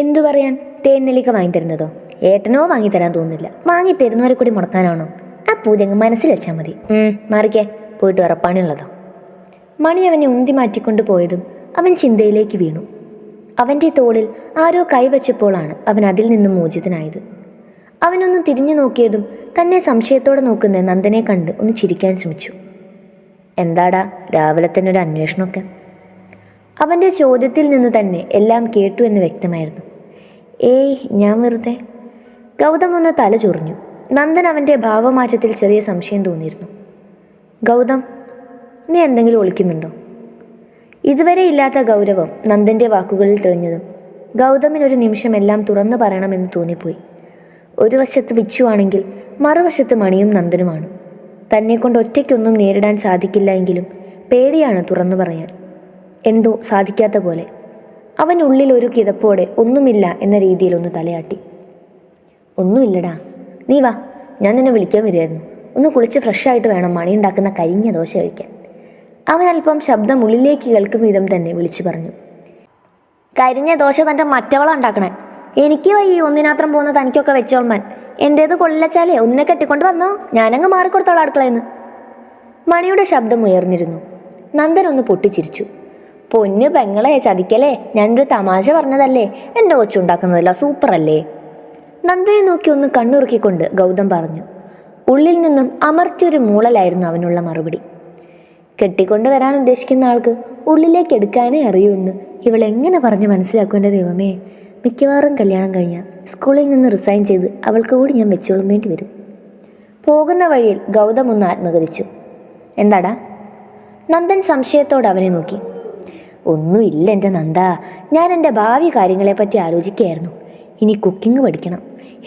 എന്തു പറയാൻ? തേൻനെല്ലിക്ക വാങ്ങിത്തരുന്നതോ? ഏട്ടനോ വാങ്ങിത്തരാൻ തോന്നുന്നില്ല. വാങ്ങിത്തരുന്നവരെ കൂടി മുടക്കാനാണോ? ആ പൂജങ്ങ് മനസ്സിൽ വെച്ചാൽ മതി. മാറിക്കേ, പോയിട്ട് ഉറപ്പാണുള്ളതോ. മണി അവനെ ഉന്തി മാറ്റിക്കൊണ്ടു പോയതും അവൻ ചിന്തയിലേക്ക് വീണു. അവൻ്റെ തോളിൽ ആരോ കൈവച്ചപ്പോഴാണ് അവൻ അതിൽ നിന്നും മോചിതനായത്. അവനൊന്ന് തിരിഞ്ഞു നോക്കിയതും തന്നെ സംശയത്തോടെ നോക്കുന്ന നന്ദനെ കണ്ട് ഒന്ന് ചിരിക്കാൻ ശ്രമിച്ചു. എന്താടാ രാവിലെ തന്നെ ഒരു അന്വേഷണമൊക്കെ? അവൻ്റെ ചോദ്യത്തിൽ നിന്ന് തന്നെ എല്ലാം കേട്ടു എന്ന് വ്യക്തമായിരുന്നു. ഏയ്, ഞാൻ വെറുതെ. ഗൗതം ഒന്ന് തല ചൊറിഞ്ഞു. നന്ദൻ അവൻ്റെ ഭാവമാറ്റത്തിൽ ചെറിയ സംശയം തോന്നിയിരുന്നു. ഗൗതം, നീ എന്തെങ്കിലും ഒളിക്കുന്നുണ്ടോ? ഇതുവരെ ഇല്ലാത്ത ഗൗരവം നന്ദൻ്റെ വാക്കുകളിൽ തെളിഞ്ഞതും ഗൗതമിനൊരു നിമിഷം എല്ലാം തുറന്നു പറയണമെന്ന് തോന്നിപ്പോയി. ഒരു വശത്ത് വിച്ചുവാണെങ്കിൽ മറുവശത്ത് മണിയും നന്ദനുമാണ്. തന്നെക്കൊണ്ട് ഒറ്റയ്ക്കൊന്നും നേരിടാൻ സാധിക്കില്ല എങ്കിലും പേടിയാണ് തുറന്നു പറയാൻ. എന്തോ സാധിക്കാത്ത പോലെ അവൻ ഉള്ളിൽ ഒരു കിതപ്പോടെ ഒന്നുമില്ല എന്ന രീതിയിൽ ഒന്ന് തലയാട്ടി. ഒന്നുമില്ലടാ, നീ വാ, ഞാൻ നിന്നെ വിളിക്കാൻ വരികയായിരുന്നു. ഒന്ന് കുളിച്ച് ഫ്രഷായിട്ട് വേണം മണി ഉണ്ടാക്കുന്ന കരിഞ്ഞ ദോശ കഴിക്കാൻ. അവൻ അല്പം ശബ്ദം ഉള്ളിലേക്ക് കേൾക്കും വിധം തന്നെ വിളിച്ചു പറഞ്ഞു. കരിഞ്ഞ ദോശ തൻ്റെ മറ്റവള ഉണ്ടാക്കണേ. എനിക്ക് ഈ ഒന്നിനാത്രം പോകുന്ന തനിക്കൊക്കെ വെച്ചോൾമാൻ. എൻ്റേത് കൊള്ളിച്ചാലേ ഒന്നിനെ കെട്ടിക്കൊണ്ട് വന്നോ, ഞാനങ്ങ് മാറിക്കൊടുത്തോളാം അടുക്കളയെന്ന്. മണിയുടെ ശബ്ദം ഉയർന്നിരുന്നു. നന്ദൻ ഒന്ന് പൊട്ടിച്ചിരിച്ചു. പൊന്നു പെങ്ങളെ, ചതിക്കലേ, ഞാനൊരു തമാശ പറഞ്ഞതല്ലേ. എൻ്റെ കൊച്ചുണ്ടാക്കുന്നതല്ല, സൂപ്പറല്ലേ? നന്ദനെ നോക്കി ഒന്ന് കണ്ണുറുക്കിക്കൊണ്ട് ഗൗതം പറഞ്ഞു. ഉള്ളിൽ നിന്നും അമർത്തിയൊരു മൂളലായിരുന്നു അവനുള്ള മറുപടി. കെട്ടിക്കൊണ്ട് വരാൻ ഉദ്ദേശിക്കുന്ന ആൾക്ക് ഉള്ളിലേക്ക് എടുക്കാനേ അറിയുമെന്ന് ഇവളെങ്ങനെ പറഞ്ഞ് മനസ്സിലാക്കും? എൻ്റെ ദൈവമേ, മിക്കവാറും കല്യാണം കഴിഞ്ഞാൽ സ്കൂളിൽ നിന്ന് റിസൈൻ ചെയ്ത് അവൾക്ക് കൂടി ഞാൻ വെച്ചോളും വേണ്ടി വരും. പോകുന്ന വഴിയിൽ ഗൗതം ഒന്ന് ആത്മഗതിച്ചു. എന്താടാ? നന്ദൻ സംശയത്തോടെ അവനെ നോക്കി. ഒന്നുമില്ല എൻ്റെ നന്ദ, ഞാൻ എൻ്റെ ഭാവി കാര്യങ്ങളെപ്പറ്റി ആലോചിക്കുകയായിരുന്നു. ഇനി കുക്കിംഗ് പഠിക്കണം.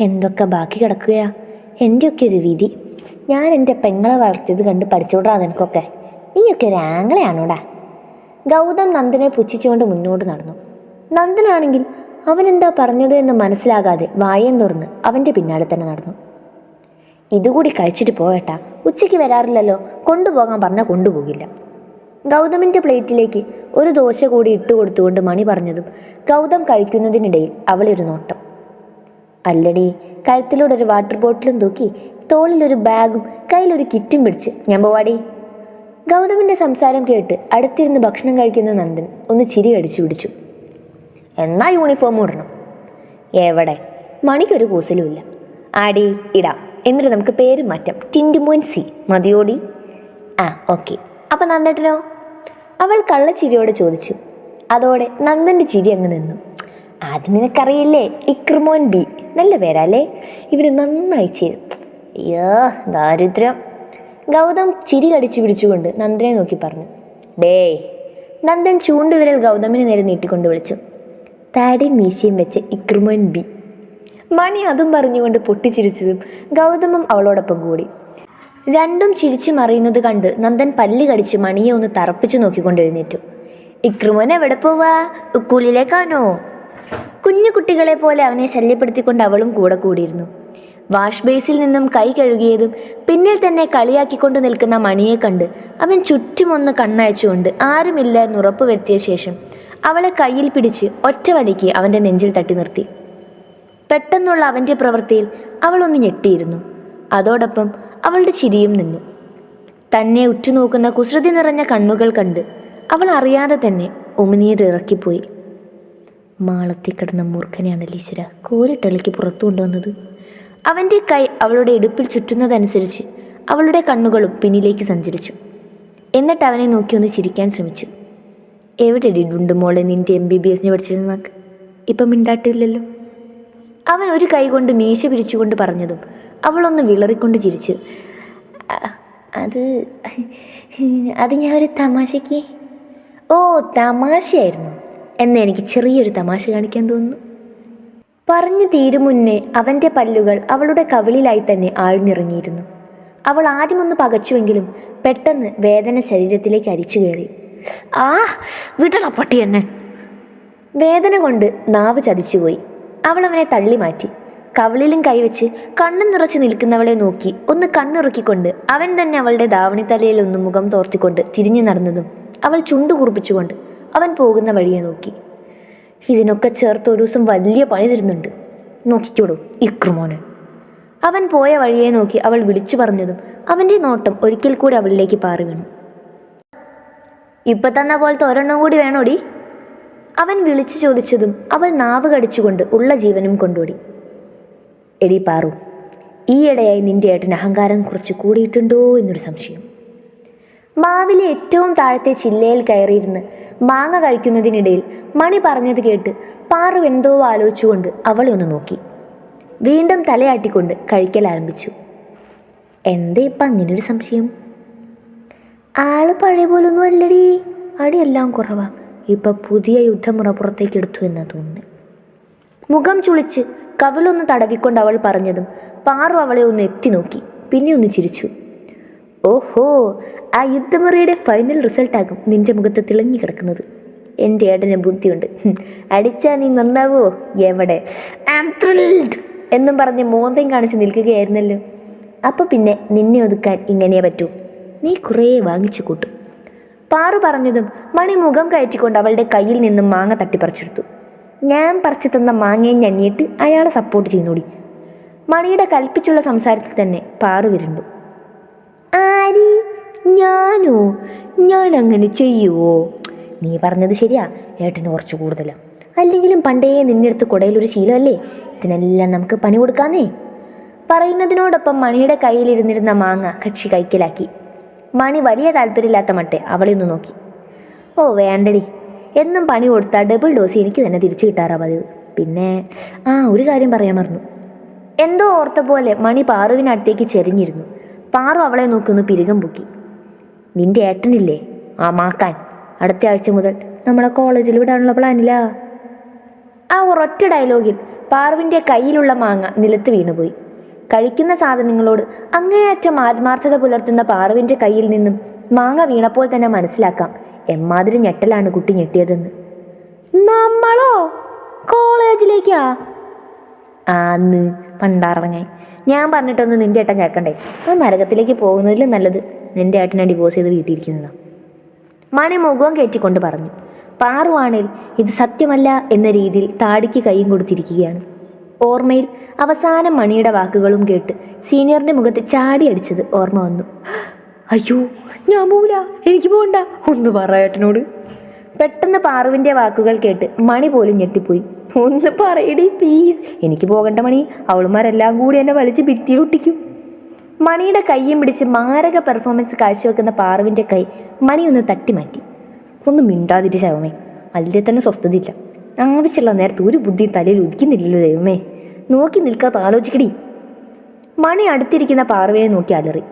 എന്തൊക്കെ ബാക്കി കിടക്കുകയാ. എൻ്റെയൊക്കെ ഒരു വിധി. ഞാൻ എൻ്റെ പെങ്ങളെ വളർത്തിയത് കണ്ട് പഠിച്ചോടാ നിനക്കൊക്കെ. നീയൊക്കെ ഒരു ആങ്ങളെയാണോടാ? ഗൗതം നന്ദനെ പുച്ഛിച്ചുകൊണ്ട് മുന്നോട്ട് നടന്നു. നന്ദനാണെങ്കിൽ അവനെന്താ പറഞ്ഞത് എന്ന് മനസ്സിലാകാതെ വായം തുറന്ന് അവൻ്റെ പിന്നാലെ തന്നെ നടന്നു. ഇതുകൂടി കഴിച്ചിട്ട് പോകട്ടാ, ഉച്ചയ്ക്ക് വരാറില്ലല്ലോ. കൊണ്ടുപോകാൻ പറഞ്ഞാൽ കൊണ്ടുപോകില്ല. ഗൗതമിൻ്റെ പ്ലേറ്റിലേക്ക് ഒരു ദോശ കൂടി ഇട്ട് കൊടുത്തുകൊണ്ട് മണി പറഞ്ഞതും ഗൗതം കഴിക്കുന്നതിനിടയിൽ അവളൊരു നോട്ടം. അല്ലടി, കഴുത്തിലൂടെ ഒരു വാട്ടർ ബോട്ടിലും തൂക്കി തോളിലൊരു ബാഗും കയ്യിലൊരു കിറ്റും പിടിച്ച് ഞാൻ പോവാടി. ഗൗതമിൻ്റെ സംസാരം കേട്ട് അടുത്തിരുന്ന് ഭക്ഷണം കഴിക്കുന്ന നന്ദൻ ഒന്ന് ചിരി അടിച്ചു പിടിച്ചു. എന്നാ യൂണിഫോം ഇടണം. എവിടെ? മണിക്കൊരു കൂസലുമില്ല. ആടി, ഇടാം. എന്നിട്ട് നമുക്ക് പേര് മാറ്റാം. ടിൻറ്റുമോൻ സി മതിയോടി? ആ, ഓക്കെ. അപ്പം നന്ദേട്ടനോ? അവൾ കള്ളച്ചിരിയോടെ ചോദിച്ചു. അതോടെ നന്ദൻ്റെ ചിരി അങ്ങ് നിന്നു. അത് നിനക്കറിയില്ലേ, ഇക്രമോൻ ബി. നല്ല പേരല്ലേ? ഇവര് നന്നായി ചേരും. അയ്യോ ദാരിദ്ര്യം. ഗൗതം ചിരി കടിച്ചു പിടിച്ചുകൊണ്ട് നന്ദനെ നോക്കി പറഞ്ഞു. ഡേയ്. നന്ദൻ ചൂണ്ടുവിരൽ ഗൗതമിന് നേരെ നീട്ടിക്കൊണ്ട് വിളിച്ചു. താടി മീശയും വെച്ച് ഇക്രമോൻ ബി. മണി അതും പറഞ്ഞുകൊണ്ട് പൊട്ടിച്ചിരിച്ചതും ഗൗതമും അവളോടൊപ്പം കൂടി. രണ്ടും ചിരിച്ചു മറിയുന്നത് കണ്ട് നന്ദൻ പല്ല് കടിച്ച് മണിയെ ഒന്ന് തറപ്പിച്ചു നോക്കിക്കൊണ്ട് എഴുന്നേറ്റു. ഇക്രമോൻ എവിടെ പോവാ? സ്കൂളിലേക്കാണോ? കുഞ്ഞു കുട്ടികളെ പോലെ അവനെ ശല്യപ്പെടുത്തിക്കൊണ്ട് അവളും കൂടെ കൂടിയിരുന്നു. വാഷ് ബേസിൽ നിന്നും കൈ കഴുകിയതും പിന്നിൽ തന്നെ കളിയാക്കിക്കൊണ്ട് നിൽക്കുന്ന മണിയെ കണ്ട് അവൻ ചുറ്റുമൊന്ന് കണ്ണയച്ചുകൊണ്ട് ആരുമില്ല എന്നുറപ്പ് വരുത്തിയ ശേഷം അവളെ കയ്യിൽ പിടിച്ച് ഒറ്റ വലിക്ക് അവൻ്റെ നെഞ്ചിൽ തട്ടി നിർത്തി. പെട്ടെന്നുള്ള അവൻ്റെ പ്രവൃത്തിയിൽ അവളൊന്ന് ഞെട്ടിയിരുന്നു. അതോടൊപ്പം അവളുടെ ചിരിയും നിന്നു. തന്നെ ഉറ്റുനോക്കുന്ന കുസൃതി നിറഞ്ഞ കണ്ണുകൾ കണ്ട് അവൾ അറിയാതെ തന്നെ ഉമിനീർ ഇറക്കിപ്പോയി. മാളത്തിൽ കിടന്ന മൂർഖനെയാണല്ലോ ഈശ്വര കോരിട്ടളിക്ക് പുറത്തു കൊണ്ടുവന്നത്. അവൻ്റെ കൈ അവളുടെ ഇടുപ്പിൽ ചുറ്റുന്നതനുസരിച്ച് അവളുടെ കണ്ണുകളും പിന്നിലേക്ക് സഞ്ചരിച്ചു. എന്നിട്ട് അവനെ നോക്കി ഒന്ന് ചിരിക്കാൻ ശ്രമിച്ചു. എവിടെ ഡിഡുണ്ട് മോളെ നിൻ്റെ MBBS പഠിച്ചിരുന്ന? ഇപ്പം മിണ്ടാട്ടില്ലല്ലോ. അവൻ ഒരു കൈ കൊണ്ട് മീശ പിരിച്ചുകൊണ്ട് പറഞ്ഞതും അവളൊന്ന് വിളറിക്കൊണ്ട് ചിരിച്ചു. അത് ഞാൻ ഒരു തമാശയ്ക്ക്. ഓ, തമാശയായിരുന്നു. എന്നെ എനിക്ക് ചെറിയൊരു തമാശ കാണിക്കാൻ തോന്നുന്നു. പറഞ്ഞു തീരും മുന്നേ അവൻ്റെ പല്ലുകൾ അവളുടെ കവിളിലായി തന്നെ ആഴ്ന്നിറങ്ങിയിരുന്നു. അവൾ ആദ്യമൊന്ന് പകച്ചുവെങ്കിലും പെട്ടെന്ന് വേദന ശരീരത്തിലേക്ക് അരിച്ചു കയറി. ആ വിടണ പട്ടി എന്നെ. വേദന കൊണ്ട് നാവ് ചതിച്ചുപോയി. അവൾ അവനെ തള്ളി മാറ്റി. കവിളിലും കൈവച്ച് കണ്ണു നിറച്ച് നിൽക്കുന്നവളെ നോക്കി ഒന്ന് കണ്ണിറുക്കിക്കൊണ്ട് അവൻ തന്നെ അവളുടെ ധാവണിത്തലയിൽ ഒന്ന് മുഖം തോർത്തിക്കൊണ്ട് തിരിഞ്ഞു നടന്നതും അവൾ ചുണ്ടു കുറിപ്പിച്ചുകൊണ്ട് അവൻ പോകുന്ന വഴിയെ നോക്കി. ഇതിനൊക്കെ ചേർത്ത് ഒരു ദിവസം വലിയ പണി തരുന്നുണ്ട്. നോക്കിക്കോളൂ ഇക്രുമോനെ. അവൻ പോയ വഴിയെ നോക്കി അവൾ വിളിച്ചു പറഞ്ഞതും അവൻ്റെ നോട്ടം ഒരിക്കൽ കൂടി അവളിലേക്ക് പാറി വീണു. ഇപ്പം തന്ന പോലത്തെ ഒരെണ്ണം കൂടി വേണോടി? അവൻ വിളിച്ചു ചോദിച്ചതും അവൾ നാവ് കടിച്ചുകൊണ്ട് ഉള്ള ജീവനും കൊണ്ടോടി. എടി പാറു, ഈയിടെയായി നിന്റെ ഏട്ടന് അഹങ്കാരം കുറച്ച് കൂടിയിട്ടുണ്ടോ എന്നൊരു സംശയം. മാവിലെ ഏറ്റവും താഴത്തെ ചില്ലയിൽ കയറിയിരുന്ന് മാങ്ങ കഴിക്കുന്നതിനിടയിൽ മണി പറഞ്ഞത് കേട്ട് പാറു എന്തോ ആലോചിച്ചുകൊണ്ട് അവളെ ഒന്ന് നോക്കി. വീണ്ടും തലയാട്ടിക്കൊണ്ട് കഴിക്കൽ ആരംഭിച്ചു. എന്താ ഇപ്പം അങ്ങനൊരു സംശയം? ആള് പഴയ പോലൊന്നും അല്ലടി, അടിയെല്ലാം കുറവാ. ഇപ്പം പുതിയ യുദ്ധമുറ പുറത്തേക്ക് എടുത്തു എന്നാ തോന്നുന്നു. മുഖം ചുളിച്ച് കവിളൊന്ന് തടവിക്കൊണ്ട് അവൾ പറഞ്ഞതും പാറു അവളെ ഒന്ന് എത്തി നോക്കി. പിന്നെ ഒന്ന് ചിരിച്ചു. ഓഹോ, ആ യുദ്ധമുറയുടെ ഫൈനൽ റിസൾട്ടാകും നിന്റെ മുഖത്ത് തിളങ്ങി കിടക്കുന്നത്. എൻ്റെ ഏട്ടന് ബുദ്ധിയുണ്ട്. അടിച്ചാൽ നീ നന്നാവോ? എവിടെ ആം ത്രിൽഡ് എന്നും പറഞ്ഞ് മോന്തം കാണിച്ച് നിൽക്കുകയായിരുന്നല്ലോ. അപ്പം പിന്നെ നിന്നെ ഒതുക്കാൻ ഇങ്ങനെ പറ്റൂ. നീ കുറേ വാങ്ങിച്ചു കൂട്ടും. പാറു പറഞ്ഞതും മണി മുഖം കയറ്റിക്കൊണ്ട് അവളുടെ കയ്യിൽ നിന്നും മാങ്ങ തട്ടിപ്പറിച്ചെടുത്തു. ഞാൻ പറിച്ചു തന്ന മാങ്ങയെ ഞെണ്ണിയിട്ട് അയാളെ സപ്പോർട്ട് ചെയ്യുന്നോടി. മണിയുടെ കൽപ്പിച്ചുള്ള സംസാരത്തിൽ തന്നെ പാറു വിരുണ്ടു. ആര്? ഞാനോ? ഞാൻ അങ്ങനെ ചെയ്യുവോ? നീ പറഞ്ഞത് ശരിയാ, ഏട്ടന് കുറച്ച് കൂടുതലാണ്. അല്ലെങ്കിലും പണ്ടേ നിന്നെടുത്ത് കുടയിലൊരു ശീലമല്ലേ, ഇതിനെല്ലാം നമുക്ക് പണി കൊടുക്കാന്നേ. പറയുന്നതിനോടൊപ്പം മണിയുടെ കയ്യിലിരുന്നിരുന്ന മാങ്ങ കക്ഷി കൈക്കലാക്കി. മണി വലിയ താല്പര്യമില്ലാത്ത മട്ടെ അവളെ ഒന്ന് നോക്കി. ഓ വേണ്ടടി, എന്നും പണി കൊടുത്താൽ ഡബിൾ ഡോസ് എനിക്ക് തന്നെ തിരിച്ചു കിട്ടാറാ പതിവ്. പിന്നെ ഒരു കാര്യം പറയാൻ മറന്നു. എന്തോ ഓർത്ത പോലെ മണി പാറുവിനടുത്തേക്ക് ചെരിഞ്ഞിരുന്നു. പാറു അവളെ നോക്കി പിരുകം പൊക്കി. നിന്റെ ഏട്ടനില്ലേ ആ മാക്കാൻ, അടുത്ത ആഴ്ച മുതൽ നമ്മളെ കോളേജിൽ വിടാനുള്ള പ്ലാനില്ല. ആ ഒരൊറ്റ ഡയലോഗിൽ പാറുവിൻ്റെ കയ്യിലുള്ള മാങ്ങ നിലത്ത് വീണുപോയി. കഴിക്കുന്ന സാധനങ്ങളോട് അങ്ങേയറ്റം ആത്മാർത്ഥത പുലർത്തുന്ന പാറുവിൻ്റെ കയ്യിൽ നിന്നും മാങ്ങ വീണപ്പോൾ തന്നെ മനസ്സിലാക്കാം എമ്മാതിരി ഞെട്ടലാണ് കുട്ടി ഞെട്ടിയതെന്ന്. നമ്മളോ കോളേജിലേക്കാ? ആന്ന് പണ്ടാറങ്ങായി. ഞാൻ പറഞ്ഞിട്ടൊന്നും നിന്റെ ഏട്ടൻ കേൾക്കണ്ടേ? ആ നരകത്തിലേക്ക് പോകുന്നതിലും നല്ലത് നിന്റെ ഏട്ടനെ ഡിവോഴ്സ് ചെയ്ത് വീട്ടിയിരിക്കുന്നതാണ്. മണി മുഖം കയറ്റിക്കൊണ്ട് പറഞ്ഞു. പാറുവാണേൽ ഇത് സത്യമല്ല എന്ന രീതിയിൽ താടിക്ക് കൈയും കൊടുത്തിരിക്കുകയാണ്. ഓർമ്മയിൽ അവസാനം മണിയുടെ വാക്കുകളും കേട്ട് സീനിയറിൻ്റെ മുഖത്ത് ചാടി അടിച്ചത് ഓർമ്മ വന്നു. അയ്യോ ഞാൻ പോവില്ല, എനിക്ക് പോകണ്ട, ഒന്ന് പറ ഏട്ടനോട്. പെട്ടെന്ന് പാറുവിൻ്റെ വാക്കുകൾ കേട്ട് മണി പോലും ഞെട്ടിപ്പോയി. ഒന്ന് പറയടി പ്ലീസ്, എനിക്ക് പോകണ്ട മണി, അവളുമാരെല്ലാം കൂടി എന്നെ വലിച്ച് ഭിത്തിയിലൊട്ടിക്കും. മണിയുടെ കയ്യും പിടിച്ച് മാരക പെർഫോമൻസ് കാഴ്ചവെക്കുന്ന പാറുവിൻ്റെ കൈ മണി ഒന്ന് തട്ടി മാറ്റി. ഒന്ന് മിണ്ടാതിരി ശവമേ, അല്ലേ തന്നെ സ്വസ്ഥതയില്ല. ആവശ്യമുള്ള നേരത്തെ ഒരു ബുദ്ധി തലയിൽ ഉദിക്കുന്നില്ലല്ലോ ദൈവമേ, നോക്കി നിൽക്കാത്ത ആലോചിക്കടി. മണി അടുത്തിരിക്കുന്ന പാറുവിനെ നോക്കി അലറി.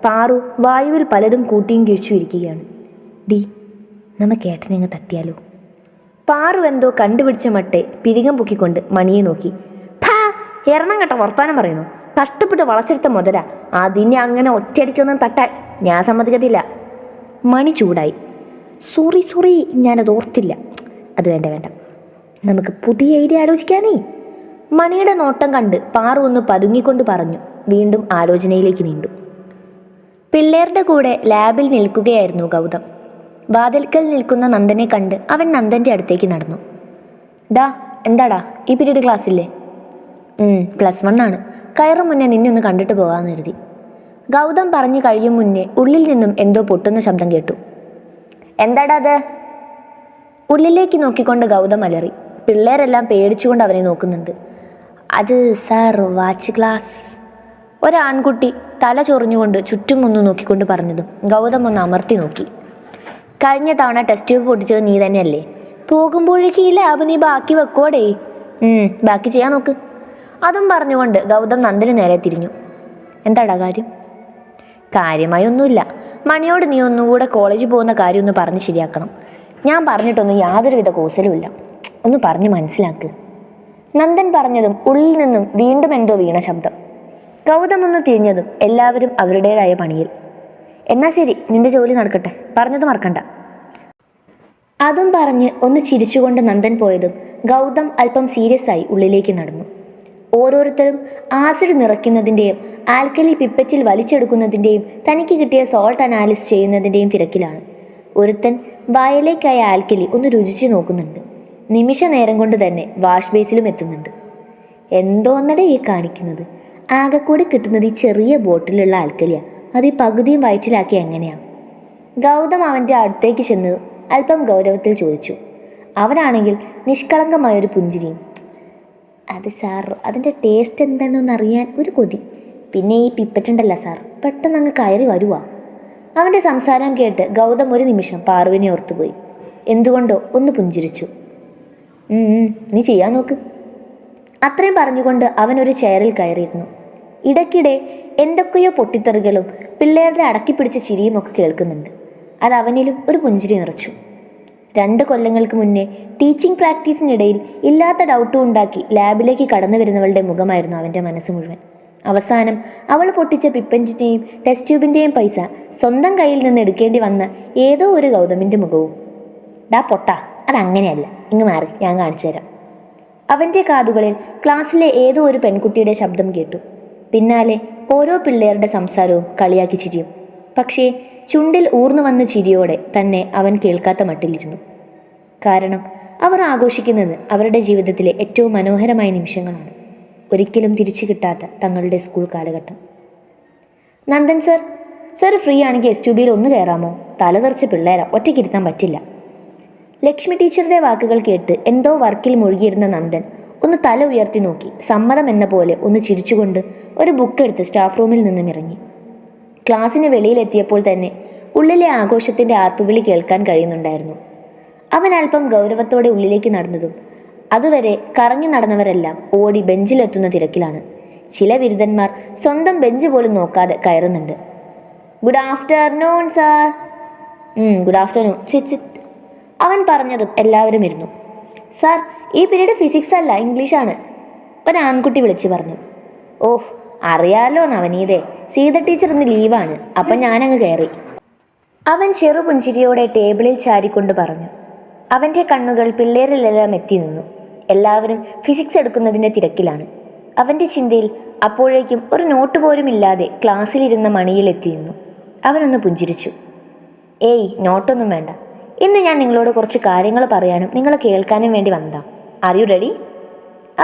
പാറു വായുവിൽ പലതും കൂട്ടിയും കിഴിച്ചും ഇരിക്കുകയാണ്. ഡി, നമുക്ക് ഏട്ടനെങ്ങ് തട്ടിയാലോ? പാറു എന്തോ കണ്ടുപിടിച്ച മട്ടെ പിരികം പൊക്കിക്കൊണ്ട് മണിയെ നോക്കി. ഭാ, എറണം കെട്ട വർത്താനം പറയുന്നു. കഷ്ടപ്പെട്ട് വളച്ചെടുത്ത മുതല അതിനെ അങ്ങനെ ഒറ്റയടിക്കൊന്നും തട്ടാൻ ഞാൻ സമ്മതിക്കത്തില്ല. മണി ചൂടായി. സോറി, ഞാനത് ഓർത്തില്ല. അത് വേണ്ട, നമുക്ക് പുതിയ ഐഡിയ ആലോചിക്കാനേ. മണിയുടെ നോട്ടം കണ്ട് പാറു ഒന്ന് പതുങ്ങിക്കൊണ്ട് പറഞ്ഞു. വീണ്ടും ആലോചനയിലേക്ക് നീണ്ടു. പിള്ളേരുടെ കൂടെ ലാബിൽ നിൽക്കുകയായിരുന്നു ഗൗതം. വാതിൽക്കൽ നിൽക്കുന്ന നന്ദനെ കണ്ട് അവൻ നന്ദൻ്റെ അടുത്തേക്ക് നടന്നു. ഡാ, എന്താടാ ഈ പീരീഡ് ക്ലാസ്സില്ലേ? +1 ആണ്. കയറും മുന്നേ നിന്നെ ഒന്ന് കണ്ടിട്ട് പോകാമെന്ന് കരുതി. ഗൗതം പറഞ്ഞു കഴിയും മുന്നേ ഉള്ളിൽ നിന്നും എന്തോ പൊട്ടുന്ന ശബ്ദം കേട്ടു. എന്താടാ അത്? ഉള്ളിലേക്ക് നോക്കിക്കൊണ്ട് ഗൗതം അലറി. പിള്ളേരെല്ലാം പേടിച്ചുകൊണ്ട് അവനെ നോക്കുന്നുണ്ട്. അത് സാർ, വാച്ച് ക്ലാസ്. ഒരാൺകുട്ടി തല ചൊറിഞ്ഞുകൊണ്ട് ചുറ്റും ഒന്ന് നോക്കിക്കൊണ്ട് പറഞ്ഞതും ഗൗതം ഒന്ന് അമർത്തി നോക്കി. കഴിഞ്ഞ തവണ ടെസ്റ്റ് ട്യൂബ് പൊട്ടിച്ചത് നീ തന്നെയല്ലേ? പോകുമ്പോഴേക്ക് ഈ ലാബ് നീ ബാക്കി വെക്കോടേ. ബാക്കി ചെയ്യാൻ നോക്ക്. അതും പറഞ്ഞുകൊണ്ട് ഗൗതം നന്ദന് നേരെ തിരിഞ്ഞു. എന്താടാ കാര്യം? കാര്യമായി ഒന്നുമില്ല. മണിയോട് നീ ഒന്നുകൂടെ കോളേജിൽ പോകുന്ന കാര്യം ഒന്ന് പറഞ്ഞ് ശരിയാക്കണം. ഞാൻ പറഞ്ഞിട്ടൊന്നും യാതൊരുവിധ കോസലുമില്ല, ഒന്ന് പറഞ്ഞ് മനസ്സിലാക്ക്. നന്ദൻ പറഞ്ഞതും ഉള്ളിൽ നിന്നും വീണ്ടും എന്തോ വീണ ശബ്ദം. ഗൗതം ഒന്ന് തിരിഞ്ഞതും എല്ലാവരും അവരുടേതായ പണിയിൽ. എന്നാ ശരി, നിന്റെ ജോലി നടക്കട്ടെ, പറഞ്ഞത് മറക്കണ്ട. അതും പറഞ്ഞ് ഒന്ന് ചിരിച്ചുകൊണ്ട് നന്ദൻ പോയതും ഗൗതം അല്പം സീരിയസ് ആയി ഉള്ളിലേക്ക് നടന്നു. ഓരോരുത്തരും ആസിഡ് നിറയ്ക്കുന്നതിൻ്റെയും ആൽക്കലി പിപ്പറ്റിൽ വലിച്ചെടുക്കുന്നതിൻ്റെയും തനിക്ക് കിട്ടിയ സോൾട്ട് അനാലിസിസ് ചെയ്യുന്നതിൻ്റെയും തിരക്കിലാണ്. ഒരുത്തൻ വായലേക്കായ ആൽക്കലി ഒന്ന് രുചിച്ച് നോക്കുന്നുണ്ട്. നിമിഷ നേരം കൊണ്ട് തന്നെ വാഷ് ബേസിലും എത്തുന്നുണ്ട്. എന്തോന്നടേ ഈ കാണിക്കുന്നത്? ആകെക്കൂടി കിട്ടുന്നത് ഈ ചെറിയ ബോട്ടിലുള്ള ആൽക്കലിയ. അത് ഈ പകുതിയും വയറ്റിലാക്കി എങ്ങനെയാ? ഗൗതം അവൻ്റെ അടുത്തേക്ക് ചെന്ന് അല്പം ഗൗരവത്തിൽ ചോദിച്ചു. അവനാണെങ്കിൽ നിഷ്കളങ്കമായൊരു പുഞ്ചിരിയും. അത് സാർ, അതിൻ്റെ ടേസ്റ്റ് എന്താണെന്നറിയാൻ ഒരു കൊതി. പിന്നെ ഈ പിപ്പറ്റുണ്ടല്ല സാർ, പെട്ടെന്ന് അങ്ങ് കയറി വരുവാ. അവൻ്റെ സംസാരം കേട്ട് ഗൗതം ഒരു നിമിഷം പാറുവിനെ ഓർത്തുപോയി. എന്തുകൊണ്ടോ ഒന്ന് പുഞ്ചിരിച്ചു. നീ ചെയ്യാൻ നോക്ക്. അത്രയും പറഞ്ഞുകൊണ്ട് അവൻ ഒരു ചെയറിൽ കയറിയിരുന്നു. ഇടയ്ക്കിടെ എന്തൊക്കെയോ പൊട്ടിത്തെറികളും പിള്ളേരുടെ അടക്കിപ്പിടിച്ച ചിരിയും ഒക്കെ കേൾക്കുന്നുണ്ട്. അത് അവനിലും ഒരു പുഞ്ചിരി നിറച്ചു. 2 കൊല്ലങ്ങൾക്ക് മുന്നേ ടീച്ചിങ് പ്രാക്ടീസിനിടയിൽ ഇല്ലാത്ത ഡൗട്ടും ഉണ്ടാക്കി ലാബിലേക്ക് കടന്നു വരുന്നവളുടെ മുഖമായിരുന്നു അവൻ്റെ മനസ്സ് മുഴുവൻ. അവസാനം അവൾ പൊട്ടിച്ച പിപ്പൻ്റിൻ്റെയും ടെസ്റ്റ് ട്യൂബിൻ്റെയും പൈസ സ്വന്തം കയ്യിൽ നിന്ന് എടുക്കേണ്ടി വന്ന ഏതോ ഒരു ഗൗതമിൻ്റെ മുഖവും. ഡാ പൊട്ടാ, അതങ്ങനെയല്ല, ഇങ്ങ് മാറി, ഞാൻ കാണിച്ചു തരാം. അവൻ്റെ കാതുകളിൽ ക്ലാസ്സിലെ ഏതോ ഒരു പെൺകുട്ടിയുടെ ശബ്ദം കേട്ടു. പിന്നാലെ ഓരോ പിള്ളേരുടെ സംസാരവും കളിയാക്കി ചിരിയും. പക്ഷേ ചുണ്ടിൽ ഊർന്നു വന്ന ചിരിയോടെ തന്നെ അവൻ കേൾക്കാത്ത മട്ടിലിരുന്നു. കാരണം അവർ ആഘോഷിക്കുന്നത് അവരുടെ ജീവിതത്തിലെ ഏറ്റവും മനോഹരമായ നിമിഷങ്ങളാണ്. ഒരിക്കലും തിരിച്ചു കിട്ടാത്ത തങ്ങളുടെ സ്കൂൾ കാലഘട്ടം. നന്ദൻ സർ ഫ്രീ ആണെങ്കിൽ SUBയിൽ ഒന്ന് കയറാമോ? തലതെറിച്ച് പിള്ളേരാ, ഒറ്റയ്ക്കിരുത്താൻ പറ്റില്ല. ലക്ഷ്മി ടീച്ചറുടെ വാക്കുകൾ കേട്ട് എന്തോ വർക്കിൽ മുഴുകിയിരുന്ന നന്ദൻ ഒന്ന് തല ഉയർത്തി നോക്കി സമ്മതം എന്ന പോലെ ഒന്ന് ചിരിച്ചുകൊണ്ട് ഒരു ബുക്ക് എടുത്ത് സ്റ്റാഫ് റൂമിൽ നിന്നും ഇറങ്ങി. ക്ലാസ്സിന് വെളിയിലെത്തിയപ്പോൾ തന്നെ ഉള്ളിലെ ആഘോഷത്തിൻ്റെ ആർപ്പുവിളി കേൾക്കാൻ കഴിയുന്നുണ്ടായിരുന്നു. അവൻ അല്പം ഗൗരവത്തോടെ ഉള്ളിലേക്ക് നടന്നതും അതുവരെ കറങ്ങി നടന്നവരെല്ലാം ഓടി ബെഞ്ചിലെത്തുന്ന തിരക്കിലാണ്. ചില ബിരുദന്മാർ സ്വന്തം ബെഞ്ച് പോലും നോക്കാതെ കയറുന്നുണ്ട്. Good afternoon sir. Good afternoon, sit. അവൻ പറഞ്ഞതും എല്ലാവരും ഇരുന്നു. സാർ, ഈ പീരീഡ് ഫിസിക്സ് അല്ല, ഇംഗ്ലീഷാണ്, ഒരു ആൺകുട്ടി വിളിച്ചു പറഞ്ഞു. ഓഹ്, അറിയാലോ നവനീതേ, സീത ടീച്ചർ ഇന്ന് ലീവാണ്, അപ്പം ഞാനങ്ങ് കയറി. അവൻ ചെറുപുഞ്ചിരിയോടെ ടേബിളിൽ ചാരിക്കൊണ്ട് പറഞ്ഞു. അവൻ്റെ കണ്ണുകൾ പിള്ളേരിലെല്ലാം എത്തി നിന്നു. എല്ലാവരും ഫിസിക്സ് എടുക്കുന്നതിൻ്റെ തിരക്കിലാണ്. അവൻ്റെ ചിന്തയിൽ അപ്പോഴേക്കും ഒരു നോട്ട് പോലും ഇല്ലാതെ ക്ലാസ്സിലിരുന്ന മണിയിലെത്തി നിന്നു. അവനൊന്ന് പുഞ്ചിരിച്ചു. ഏയ്, നോട്ടൊന്നും വേണ്ട. ഇന്ന് ഞാൻ നിങ്ങളോട് കുറച്ച് കാര്യങ്ങൾ പറയാനും നിങ്ങൾ കേൾക്കാനും വേണ്ടി വന്നതാ. Are you ready?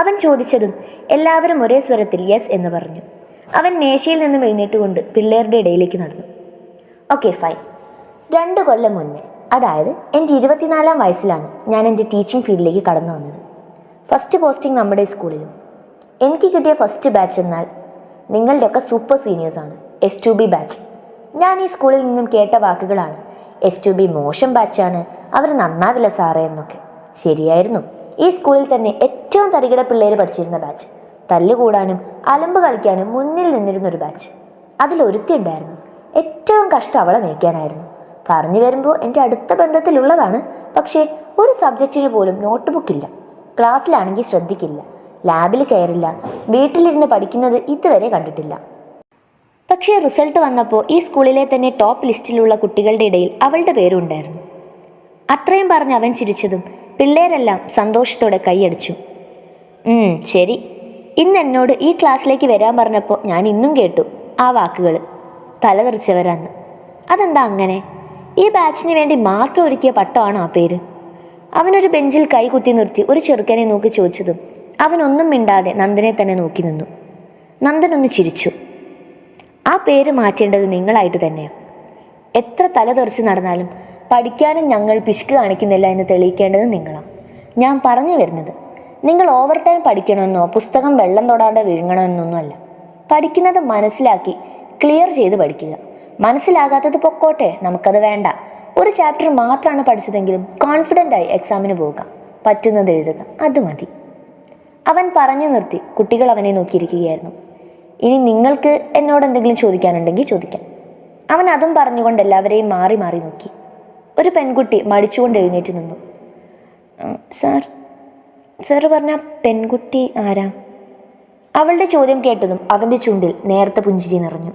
അവൻ ചോദിച്ചതും എല്ലാവരും ഒരേ സ്വരത്തിൽ യെസ് എന്ന് പറഞ്ഞു. അവൻ മേശയിൽ നിന്നും എഴുന്നേറ്റുകൊണ്ട് പിള്ളേരുടെ ഇടയിലേക്ക് നടന്നു. Okay fine. 2 കൊല്ലം മുന്നേ, അതായത് എൻ്റെ 24-ാം വയസ്സിലാണ് ഞാൻ എൻ്റെ ടീച്ചിങ് ഫീൽഡിലേക്ക് കടന്നു വന്നത്. ഫസ്റ്റ് പോസ്റ്റിംഗ് നമ്മുടെ സ്കൂളിലും. എനിക്ക് കിട്ടിയ ഫസ്റ്റ് ബാച്ച് എന്നാൽ നിങ്ങളുടെയൊക്കെ സൂപ്പർ സീനിയേഴ്സാണ്, SUB ബാച്ച്. ഞാൻ ഈ സ്കൂളിൽ നിന്നും കേട്ട വാക്കുകളാണ്, SUB മോശം ബാച്ചാണ്, അവർ നന്നാവില്ല സാറേ എന്നൊക്കെ. ശരിയായിരുന്നു. ഈ സ്കൂളിൽ തന്നെ ഏറ്റവും തരികിട പിള്ളേർ പഠിച്ചിരുന്ന ബാച്ച്. തല്ലുകൂടാനും അലമ്പ് കളിക്കാനും മുന്നിൽ നിന്നിരുന്നൊരു ബാച്ച്. അതിലൊരുത്തി ഉണ്ടായിരുന്നു, ഏറ്റവും കഷ്ടം അവളെ മേയ്ക്കാനായിരുന്നു. പറഞ്ഞു വരുമ്പോൾ എൻ്റെ അടുത്ത ബന്ധത്തിലുള്ളതാണ്. പക്ഷേ ഒരു സബ്ജക്റ്റിന് പോലും നോട്ട് ബുക്കില്ല. ക്ലാസ്സിലാണെങ്കിൽ ശ്രദ്ധിക്കില്ല, ലാബിൽ കയറില്ല, വീട്ടിലിരുന്ന് പഠിക്കുന്നത് ഇതുവരെ കണ്ടിട്ടില്ല. പക്ഷേ റിസൾട്ട് വന്നപ്പോൾ ഈ സ്കൂളിലെ തന്നെ ടോപ്പ് ലിസ്റ്റിലുള്ള കുട്ടികളുടെ ഇടയിൽ അവളുടെ പേരും ഉണ്ടായിരുന്നു. അത്രയും പറഞ്ഞ് അവൻ ചിരിച്ചതും പിള്ളേരെല്ലാം സന്തോഷത്തോടെ കൈയടിച്ചു. ശരി, ഇന്ന് എന്നോട് ഈ ക്ലാസ്സിലേക്ക് വരാൻ പറഞ്ഞപ്പോൾ ഞാൻ ഇന്നും കേട്ടു ആ വാക്കുകൾ, തലതെറിച്ചവരാന്ന്. അതെന്താ അങ്ങനെ? ഈ ബാച്ചിന് വേണ്ടി മാത്രം ഒരുക്കിയ പട്ടമാണോ ആ പേര്? അവനൊരു ബെഞ്ചിൽ കൈ കുത്തി നിർത്തി ഒരു ചെറുക്കനെ നോക്കി ചോദിച്ചതും അവനൊന്നും മിണ്ടാതെ നന്ദനെ തന്നെ നോക്കി നിന്നു. നന്ദനൊന്ന് ചിരിച്ചു. ആ പേര് മാറ്റേണ്ടത് നിങ്ങളായിട്ട് തന്നെയാണ്. എത്ര തലതെറിച്ച് നടന്നാലും പഠിക്കാനും ഞങ്ങൾ പിശുക്ക് കാണിക്കുന്നില്ല എന്ന് തെളിയിക്കേണ്ടത് നിങ്ങളാണ്. ഞാൻ പറഞ്ഞു വരുന്നത്, നിങ്ങൾ ഓവർ ടൈം പഠിക്കണമെന്നോ പുസ്തകം വെള്ളം തൊടാതെ വിഴുങ്ങണമെന്നൊന്നുമല്ല. പഠിക്കുന്നത് മനസ്സിലാക്കി ക്ലിയർ ചെയ്ത് പഠിക്കുക. മനസ്സിലാകാത്തത് പൊക്കോട്ടെ, നമുക്കത് വേണ്ട. ഒരു ചാപ്റ്റർ മാത്രമാണ് പഠിച്ചതെങ്കിലും കോൺഫിഡൻ്റായി എക്സാമിന് പോവുക, പറ്റുന്നത് എഴുതുക, അത് മതി. അവൻ പറഞ്ഞു നിർത്തി. കുട്ടികൾ അവനെ നോക്കിയിരിക്കുകയായിരുന്നു. ഇനി നിങ്ങൾക്ക് എന്നോട് എന്തെങ്കിലും ചോദിക്കാനുണ്ടെങ്കിൽ ചോദിക്കാം. അവൻ അതും പറഞ്ഞുകൊണ്ട് എല്ലാവരെയും മാറി മാറി നോക്കി. ഒരു പെൺകുട്ടി മടിച്ചുകൊണ്ട് എഴുന്നേറ്റ് നിന്നു. സാറ് പറഞ്ഞ പെൺകുട്ടി ആരാ? അവളുടെ ചോദ്യം കേട്ടതും അവൻ്റെ ചുണ്ടിൽ നേർത്ത പുഞ്ചിരി നിറഞ്ഞു.